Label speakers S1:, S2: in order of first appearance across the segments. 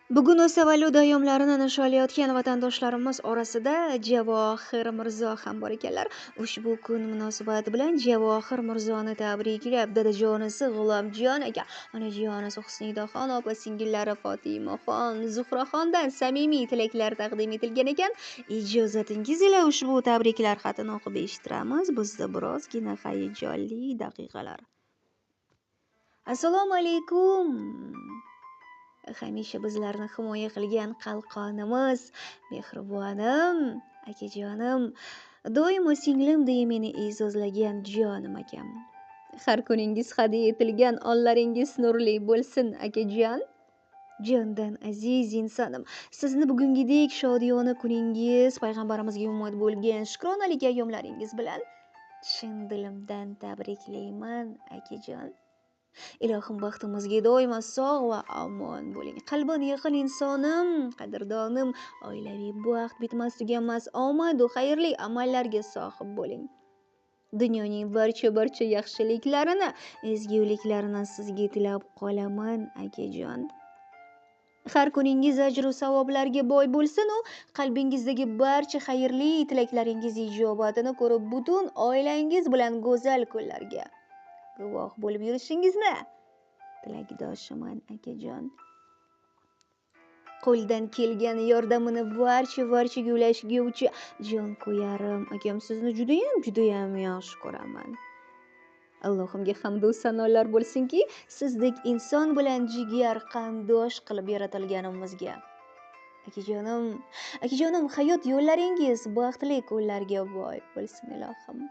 S1: Bugun o'z tavallud ayyomlarini nishonlayotgan vatandoshlarimiz orasida Javohir Mirzo ham bor ekanlar. Ushbu kun munosabati bilan Javohir Mirzoni tabriklab, dadajonisi G'ulomjon aka, onajonisi Husnidaxon opa-singillari Fotimaxon, Zuhraxondan samimiy tilaklar taqdim etilgan ekan. Ijozatingiz ila ushbu tabriklar xatini o'qib eshittiramiz. Bizda birozgina hayajonli daqiqalar. Assalomu alaykum. Hamisha bizlarni himoya qilgan qalqonimiz, mehribonim, akajonim, doimo singlim deya meni e'zozlagan jonim akam. Har kuningiz hadya etilgan onlaringiz nurli bo'lsin, akajon. Jondan aziz insonim, sizni bugungidek shodiyona kuningiz, payg'ambarimizga ummat bo'lgan shukronalik ayyomlaringiz bilan chin dilimdan tabriklayman, akajon. Ilohim baxtimizga doimo sog' va omon bo'ling. Qalbini yaqin insonim, qadrdonim, oilaviy baxt bitmas tuganmas omad va xayrli amallarga sohib bo'ling. Dunyoning barcha yaxshiliklarini, ezguliklarini sizga tilab qolaman, akajon. Har kuningiz ajru savoblarga boy bo'lsin u qalbingizdagi barcha xayrli tilaklaringiz ijobatini ko'rib, butun oilangiz bilan go'zal kunlarga guvoh bo'lib yurishingizni tilakdoshiman, akajon. Qo'ldan kelgan yordamini barchaga ulashguvchi jon qo'yarim akam, sizni judayam yaxshi ko'raman. Allohimga hamd va sanolar bo'lsinki, sizdek inson bilan jigar qandosh qilib yaratilganimizga. Akajonim, hayot yo'llaringiz baxtli kunlarga boy bo'lsin, ilohim.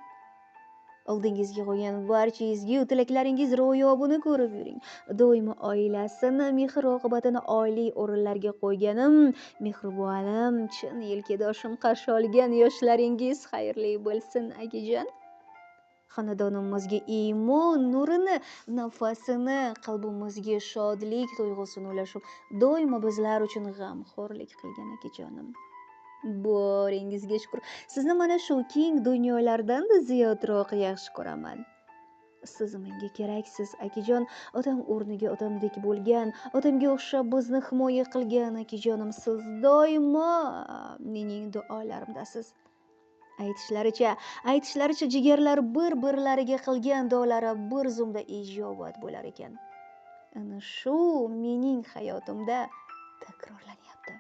S1: Oldingizga qo'ygan barcha ezgu tilaklaringiz ro'yobini ko'rib yuring. Doimo oilasini, mehr-oqibatini oliy o'rinlarga qo'yganim, mehribonim, chin yelkadoshim qarshi olgan yoshlaringiz xayrli bo'lsin, akajon. Xonadonimizga iymon nurini, nafasini, qalbimizga shodlik tuyg'usini ulashib, doimo bizlar uchun g'amxo'rlik qilgan akajonim. Boringizga shukr. Sizni mana shu keng dunyolardan-da ziyodroq yaxshi ko'raman. Siz menga keraksiz, akajon. Otam o'rniga otamdek bo'lgan, otamga o'xshab bizni himoya qilgan akajonim. Siz doimo mening duolarimdasiz. Aytishlaricha jigarlar bir-birlariga qilgan duolari bir zumda ijobat bo'lar ekan. Ana shu mening hayotimda takrorlanyapti.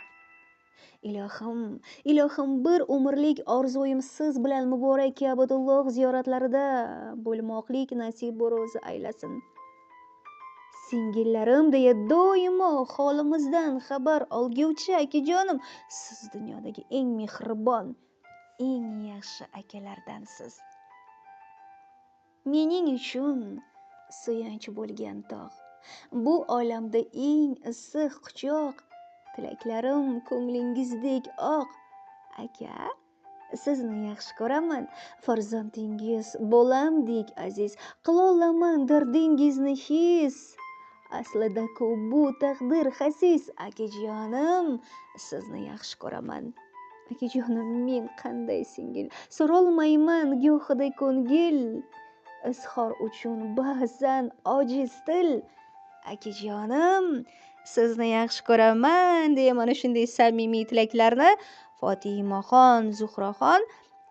S1: Ilohim, bir umrlik orzuim siz bilan muborak Ka'batulloh ziyoratlarida bo'lmoqlik nasib bo'ro'zi aylasin. Singillarim deya doimo holimizdan xabar olguvchi akajonim, siz dunyodagi eng mehribon, eng yaxshi akalardansiz. Mening uchun suyanch bo'lgan tog', bu olamda eng issiq quchoq, tilaklarim ko'nglingizdek oq. Aka, sizni yaxshi ko'raman. Farzandingiz bolamdek aziz. Qilolaman dardingizni his. Aslida-ku bu taqdir xasis. Akajonim, sizni yaxshi ko'raman. Akajonim, men qanday singil, so'rolmayman gohida ko'ngil. Izhor uchun ba'zan ojiz til. Akajonim, sizni yaxshi ko'raman deya mana shunday samimiy tilaklarni Fotimaxon, Zuhraxon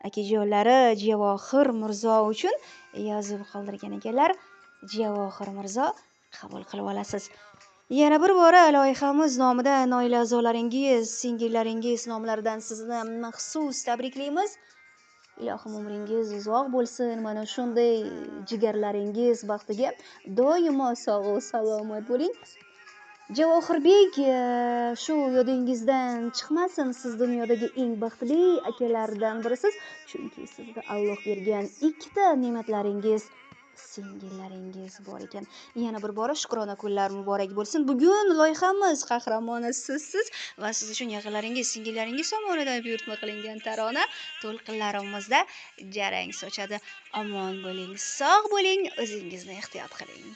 S1: akajonlari Javohir Mirzo uchun yozib qoldirgan ekanlar. Javohir Mirzo, qabul qilib olasiz. Yana bir bora loyihamiz nomidan oila a'zolaringiz, singillaringiz nomlaridan sizni maxsus tabriklaymiz. Ilohim umringiz uzoq bo'lsin. Mana shunday jigarlaringiz baxtiga doimo sog' va salomat bo'ling. Javohirbek, shu yodingizdan chiqmasin, siz dunyodagi eng baxtli akalardan birisiz, chunki sizga Alloh bergan ikkita ne'matlaringiz, singillaringiz bor ekan. Yana bir bora shukrona kunlar muborak bo'lsin. Bugun loyihamiz qahramoni sizsiz va siz uchun yaqinlaringiz, singillaringiz tomonidan buyurtma qilingan tarona to'lqinlarimizda jarang sochadi. Omon bo'ling, sog' bo'ling, o'zingizni ehtiyot qiling.